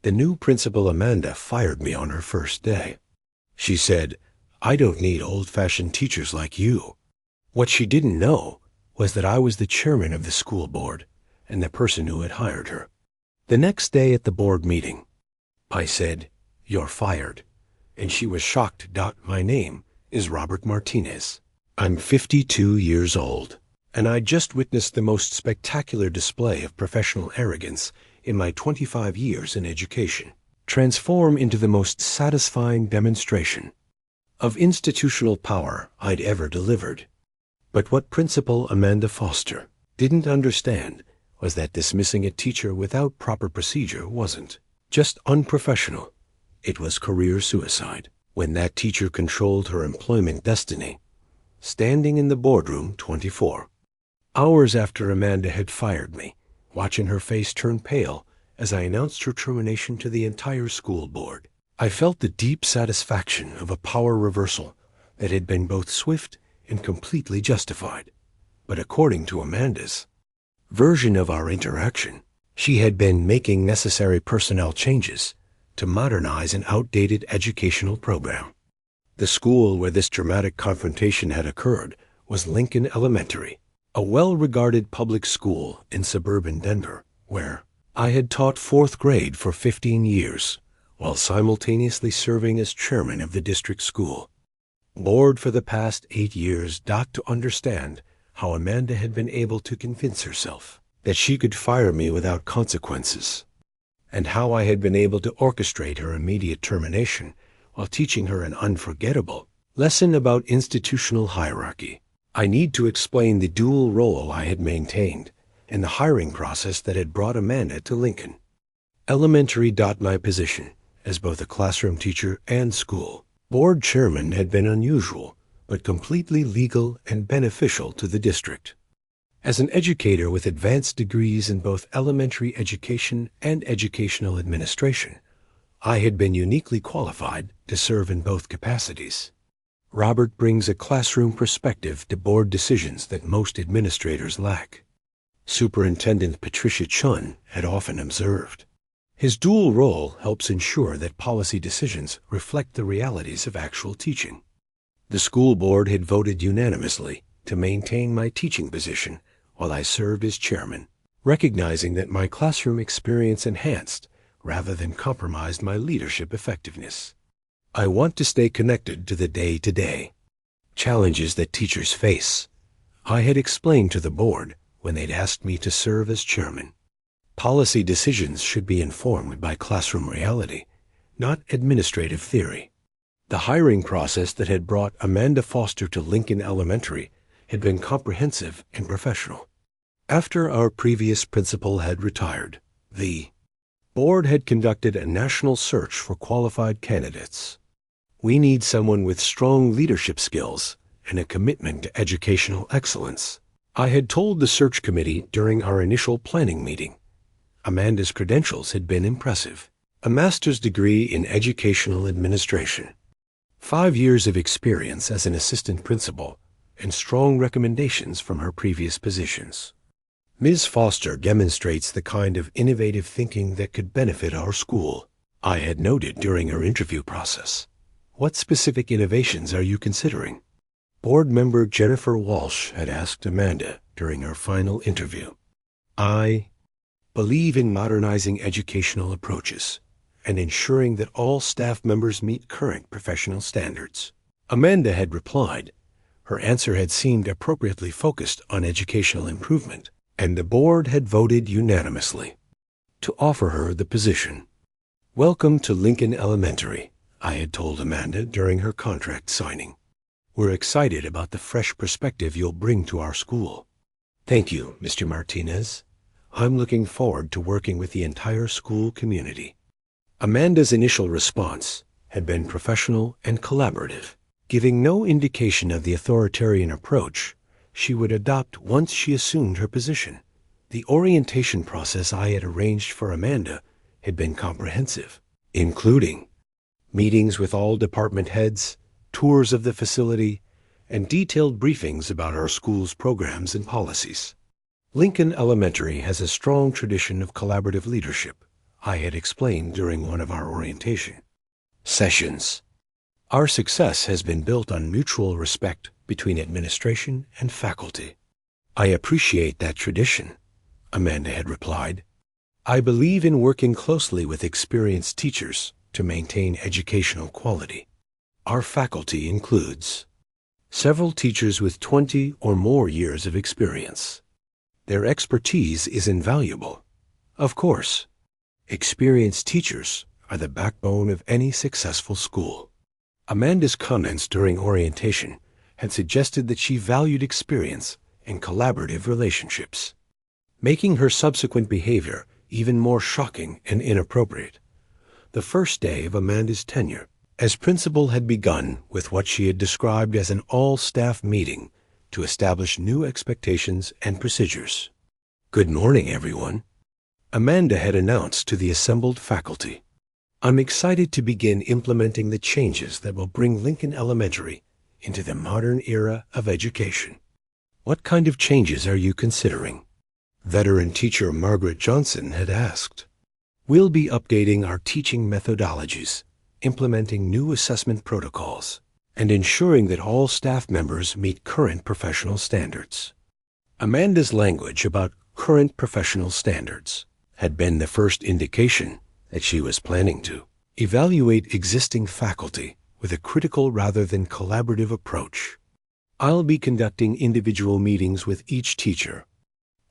The new principal, Amanda, fired me on her first day. She said, "I don't need old-fashioned teachers like you." What she didn't know was that I was the chairman of the school board and the person who had hired her. The next day at the board meeting, I said, "You're fired," and she was shocked. My name is Robert Martinez. I'm 52 years old, and I just witnessed the most spectacular display of professional arrogance in my 25 years in education transform into the most satisfying demonstration of institutional power I'd ever delivered. But what Principal Amanda Foster didn't understand was that dismissing a teacher without proper procedure wasn't just unprofessional. It was career suicide. When that teacher controlled her employment destiny, standing in the boardroom 24 hours after Amanda had fired me, watching her face turn pale as I announced her termination to the entire school board, I felt the deep satisfaction of a power reversal that had been both swift and completely justified. But according to Amanda's version of our interaction, she had been making necessary personnel changes to modernize an outdated educational program. The school where this dramatic confrontation had occurred was Lincoln Elementary, a well-regarded public school in suburban Denver, where I had taught fourth grade for 15 years, while simultaneously serving as chairman of the district school board for the past 8 years. To understand how Amanda had been able to convince herself that she could fire me without consequences, and how I had been able to orchestrate her immediate termination while teaching her an unforgettable lesson about institutional hierarchy, I need to explain the dual role I had maintained in the hiring process that had brought Amanda to Lincoln Elementary. My position as both a classroom teacher and school board chairman had been unusual, but completely legal and beneficial to the district. As an educator with advanced degrees in both elementary education and educational administration, I had been uniquely qualified to serve in both capacities. Robert brings a classroom perspective to board decisions that most administrators lack. Superintendent Patricia Chun had often observed. His dual role helps ensure that policy decisions reflect the realities of actual teaching. The school board had voted unanimously to maintain my teaching position while I served as chairman, recognizing that my classroom experience enhanced rather than compromised my leadership effectiveness. I want to stay connected to the day-to-day challenges that teachers face. I had explained to the board when they'd asked me to serve as chairman. Policy decisions should be informed by classroom reality, not administrative theory. The hiring process that had brought Amanda Foster to Lincoln Elementary had been comprehensive and professional. After our previous principal had retired, the board had conducted a national search for qualified candidates. We need someone with strong leadership skills and a commitment to educational excellence, I had told the search committee during our initial planning meeting. Amanda's credentials had been impressive. A master's degree in educational administration, 5 years of experience as an assistant principal, and strong recommendations from her previous positions. Ms. Foster demonstrates the kind of innovative thinking that could benefit our school, I had noted during her interview process. What specific innovations are you considering? Board member Jennifer Walsh had asked Amanda during her final interview. I believe in modernizing educational approaches and ensuring that all staff members meet current professional standards. Amanda had replied. Her answer had seemed appropriately focused on educational improvement, and the board had voted unanimously to offer her the position. Welcome to Lincoln Elementary, I had told Amanda during her contract signing. We're excited about the fresh perspective you'll bring to our school. Thank you, Mr. Martinez. I'm looking forward to working with the entire school community. Amanda's initial response had been professional and collaborative, giving no indication of the authoritarian approach she would adopt once she assumed her position. The orientation process I had arranged for Amanda had been comprehensive, including meetings with all department heads, tours of the facility, and detailed briefings about our school's programs and policies. Lincoln Elementary has a strong tradition of collaborative leadership, I had explained during one of our orientation sessions. Our success has been built on mutual respect between administration and faculty. I appreciate that tradition, Amanda had replied. I believe in working closely with experienced teachers to maintain educational quality. Our faculty includes several teachers with 20 or more years of experience. Their expertise is invaluable. Of course, experienced teachers are the backbone of any successful school. Amanda's comments during orientation had suggested that she valued experience and collaborative relationships, making her subsequent behavior even more shocking and inappropriate. The first day of Amanda's tenure as principal had begun with what she had described as an all-staff meeting to establish new expectations and procedures. "Good morning, everyone," Amanda had announced to the assembled faculty. "I'm excited to begin implementing the changes that will bring Lincoln Elementary into the modern era of education." "What kind of changes are you considering?" veteran teacher Margaret Johnson had asked. "We'll be updating our teaching methodologies, implementing new assessment protocols, and ensuring that all staff members meet current professional standards." Amanda's language about current professional standards had been the first indication that she was planning to evaluate existing faculty with a critical rather than collaborative approach. "I'll be conducting individual meetings with each teacher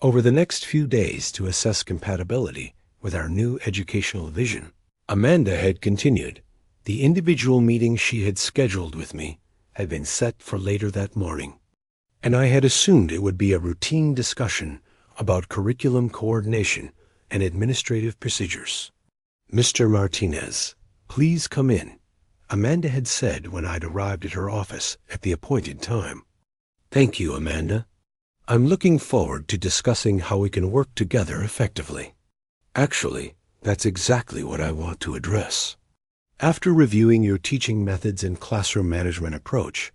over the next few days to assess compatibility with our new educational vision," Amanda had continued. The individual meeting she had scheduled with me had been set for later that morning, and I had assumed it would be a routine discussion about curriculum coordination and administrative procedures. "Mr. Martinez, please come in," Amanda had said when I'd arrived at her office at the appointed time. "Thank you, Amanda. I'm looking forward to discussing how we can work together effectively." "Actually, that's exactly what I want to address. After reviewing your teaching methods and classroom management approach,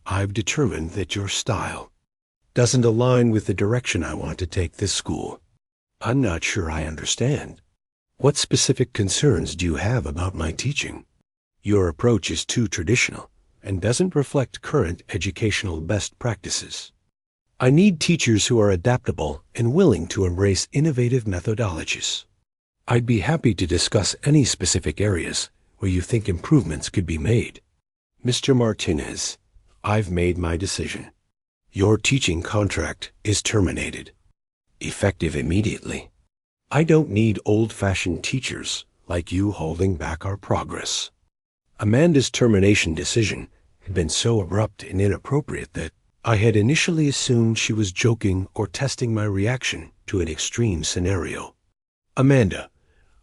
I've determined that your style doesn't align with the direction I want to take this school." "I'm not sure I understand. What specific concerns do you have about my teaching?" "Your approach is too traditional and doesn't reflect current educational best practices. I need teachers who are adaptable and willing to embrace innovative methodologies. I'd be happy to discuss any specific areas where you think improvements could be made." "Mr. Martinez, I've made my decision. Your teaching contract is terminated, effective immediately. I don't need old-fashioned teachers like you holding back our progress." Amanda's termination decision had been so abrupt and inappropriate that I had initially assumed she was joking or testing my reaction to an extreme scenario. "Amanda,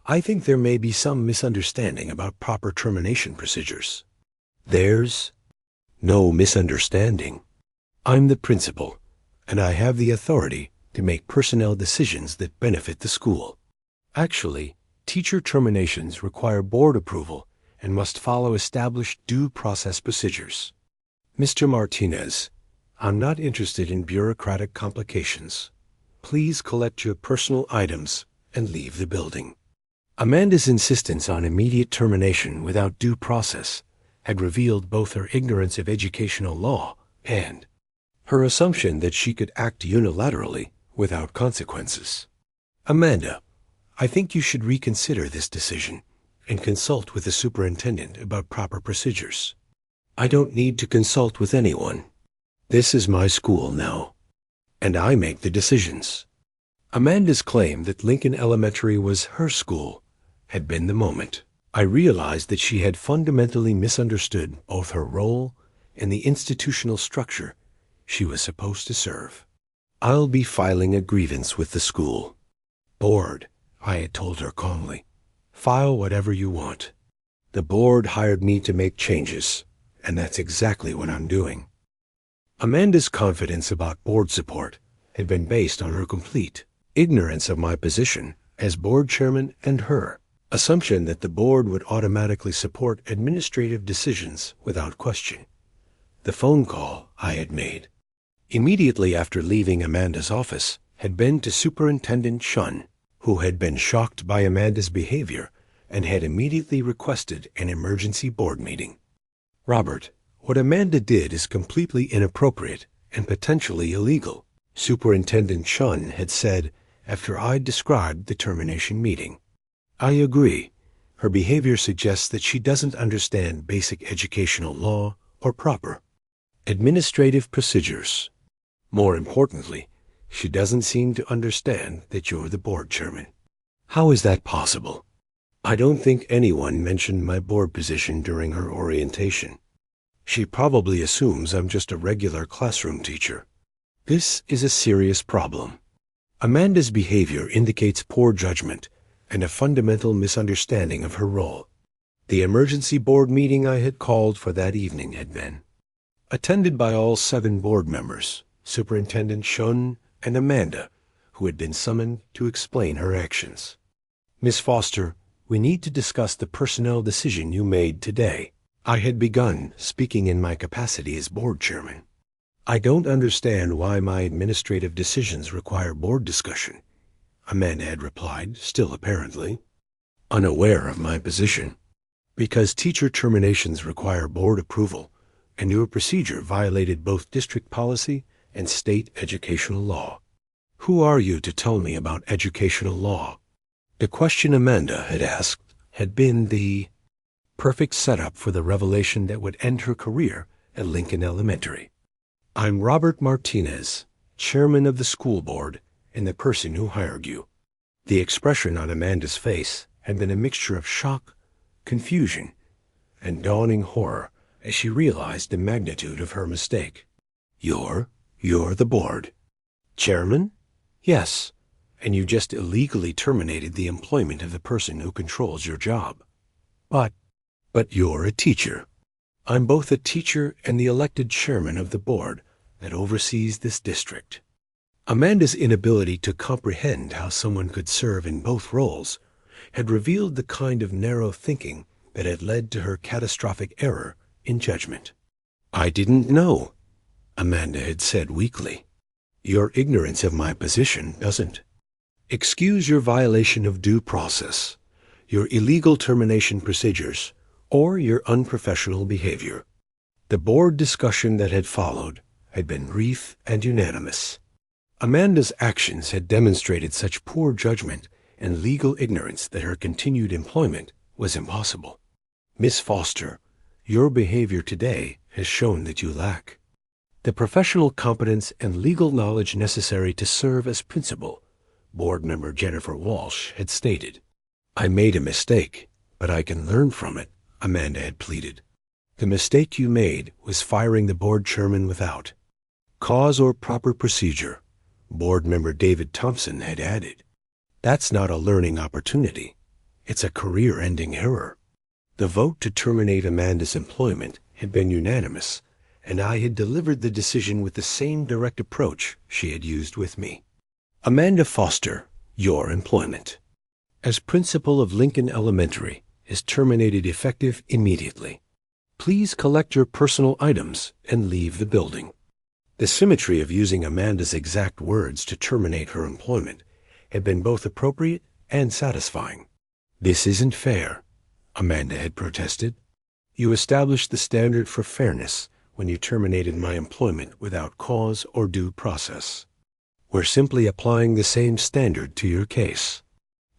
I think there may be some misunderstanding about proper termination procedures." "There's no misunderstanding. I'm the principal, and I have the authority to make personnel decisions that benefit the school. Actually, teacher terminations require board approval and must follow established due process procedures. Mr. Martinez, I'm not interested in bureaucratic complications. Please collect your personal items and leave the building." Amanda's insistence on immediate termination without due process had revealed both her ignorance of educational law and her assumption that she could act unilaterally without consequences. "Amanda, I think you should reconsider this decision and consult with the superintendent about proper procedures." "I don't need to consult with anyone. This is my school now, and I make the decisions." Amanda's claim that Lincoln Elementary was her school had been the moment I realized that she had fundamentally misunderstood both her role and the institutional structure she was supposed to serve. "I'll be filing a grievance with the school board," I had told her calmly. "File whatever you want. The board hired me to make changes, and that's exactly what I'm doing." Amanda's confidence about board support had been based on her complete ignorance of my position as board chairman and her assumption that the board would automatically support administrative decisions without question. The phone call I had made immediately after leaving Amanda's office had been to Superintendent Shun, who had been shocked by Amanda's behavior and had immediately requested an emergency board meeting. "Robert, what Amanda did is completely inappropriate and potentially illegal," Superintendent Shun had said after I described the termination meeting. "I agree. Her behavior suggests that she doesn't understand basic educational law or proper administrative procedures. More importantly, she doesn't seem to understand that you're the board chairman." "How is that possible?" "I don't think anyone mentioned my board position during her orientation. She probably assumes I'm just a regular classroom teacher. This is a serious problem. Amanda's behavior indicates poor judgment and a fundamental misunderstanding of her role." The emergency board meeting I had called for that evening had been attended by all 7 board members, Superintendent Shun and Amanda, who had been summoned to explain her actions. "Miss Foster, we need to discuss the personnel decision you made today." I had begun speaking in my capacity as board chairman. "I don't understand why my administrative decisions require board discussion," Amanda had replied, still apparently unaware of my position. "Because teacher terminations require board approval, and your procedure violated both district policy and state educational law." "Who are you to tell me about educational law?" The question Amanda had asked had been the perfect setup for the revelation that would end her career at Lincoln Elementary. "I'm Robert Martinez, chairman of the school board and the person who hired you." The expression on Amanda's face had been a mixture of shock, confusion, and dawning horror as she realized the magnitude of her mistake. You're the board chairman?" "Yes, and you just illegally terminated the employment of the person who controls your job." But you're a teacher." "I'm both a teacher and the elected chairman of the board that oversees this district." Amanda's inability to comprehend how someone could serve in both roles had revealed the kind of narrow thinking that had led to her catastrophic error in judgment. "I didn't know," Amanda had said weakly. "Your ignorance of my position doesn't excuse your violation of due process, your illegal termination procedures, or your unprofessional behavior." The board discussion that had followed had been brief and unanimous. Amanda's actions had demonstrated such poor judgment and legal ignorance that her continued employment was impossible. "Miss Foster, your behavior today has shown that you lack the professional competence and legal knowledge necessary to serve as principal," board member Jennifer Walsh had stated. "I made a mistake, but I can learn from it," Amanda had pleaded. "The mistake you made was firing the board chairman without cause or proper procedure," board member David Thompson had added. "That's not a learning opportunity. It's a career-ending error." The vote to terminate Amanda's employment had been unanimous, and I had delivered the decision with the same direct approach she had used with me. "Amanda Foster, your employment as principal of Lincoln Elementary is terminated effective immediately. Please collect your personal items and leave the building." The symmetry of using Amanda's exact words to terminate her employment had been both appropriate and satisfying. "This isn't fair," Amanda had protested. "You established the standard for fairness when you terminated my employment without cause or due process. We're simply applying the same standard to your case."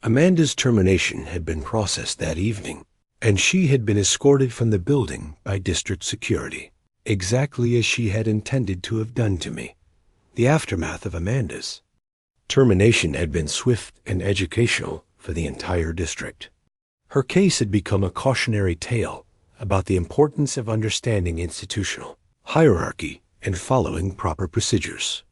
Amanda's termination had been processed that evening, and she had been escorted from the building by district security, exactly as she had intended to have done to me. The aftermath of Amanda's termination had been swift and educational for the entire district. Her case had become a cautionary tale about the importance of understanding institutional hierarchy and following proper procedures.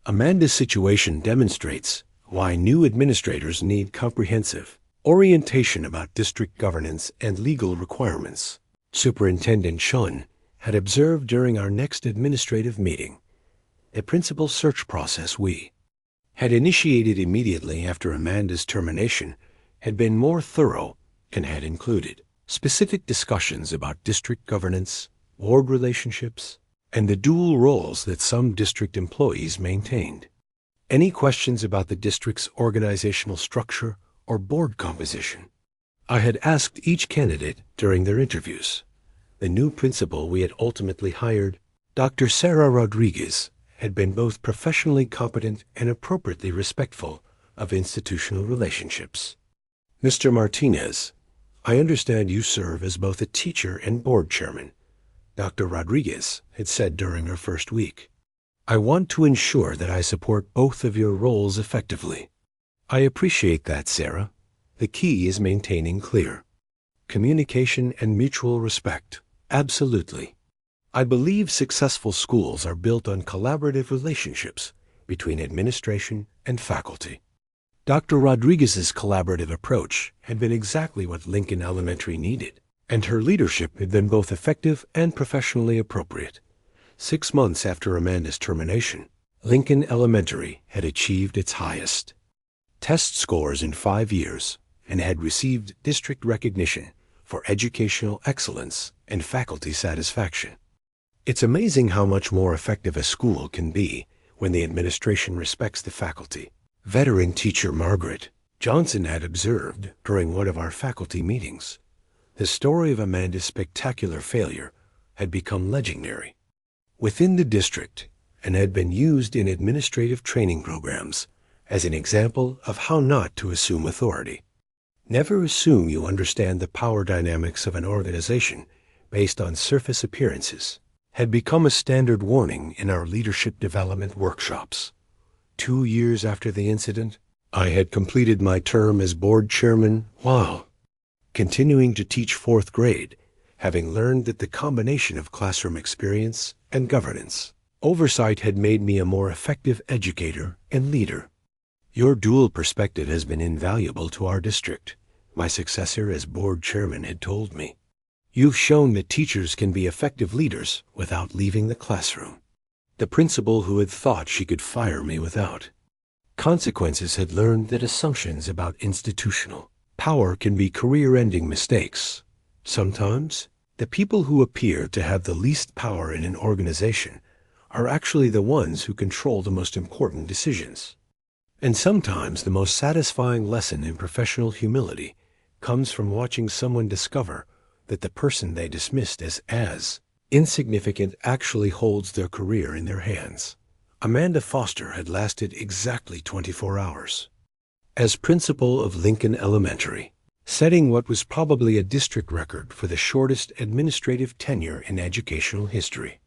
Amanda's situation demonstrates why new administrators need comprehensive orientation about district governance and legal requirements. Superintendent Shun had observed during our next administrative meeting. The principal search process we had initiated immediately after Amanda's termination had been more thorough and had included specific discussions about district governance, ward relationships, and the dual roles that some district employees maintained. Any questions about the district's organizational structure or board composition? I had asked each candidate during their interviews. The new principal we had ultimately hired, Dr. Sarah Rodriguez, had been both professionally competent and appropriately respectful of institutional relationships. Mr. Martinez, I understand you serve as both a teacher and board chairman, Dr. Rodriguez had said during her first week. I want to ensure that I support both of your roles effectively. I appreciate that, Sarah. The key is maintaining clear communication and mutual respect. Absolutely. I believe successful schools are built on collaborative relationships between administration and faculty. Dr. Rodriguez's collaborative approach had been exactly what Lincoln Elementary needed, and her leadership had been both effective and professionally appropriate. 6 months after Amanda's termination, Lincoln Elementary had achieved its highest test scores in 5 years and had received district recognition for educational excellence and faculty satisfaction. It's amazing how much more effective a school can be when the administration respects the faculty. Veteran teacher Margaret Johnson had observed during one of our faculty meetings. The story of Amanda's spectacular failure had become legendary within the district and had been used in administrative training programs as an example of how not to assume authority. Never assume you understand the power dynamics of an organization based on surface appearances had become a standard warning in our leadership development workshops. 2 years after the incident, I had completed my term as board chairman while continuing to teach 4th grade, having learned that the combination of classroom experience and governance oversight had made me a more effective educator and leader. Your dual perspective has been invaluable to our district, my successor as board chairman had told me. You've shown that teachers can be effective leaders without leaving the classroom. The principal who had thought she could fire me without consequences had learned that assumptions about institutional power can be career-ending mistakes. Sometimes, the people who appear to have the least power in an organization are actually the ones who control the most important decisions. And sometimes the most satisfying lesson in professional humility comes from watching someone discover that the person they dismissed as insignificant actually holds their career in their hands. Amanda Foster had lasted exactly 24 hours as principal of Lincoln Elementary, setting what was probably a district record for the shortest administrative tenure in educational history.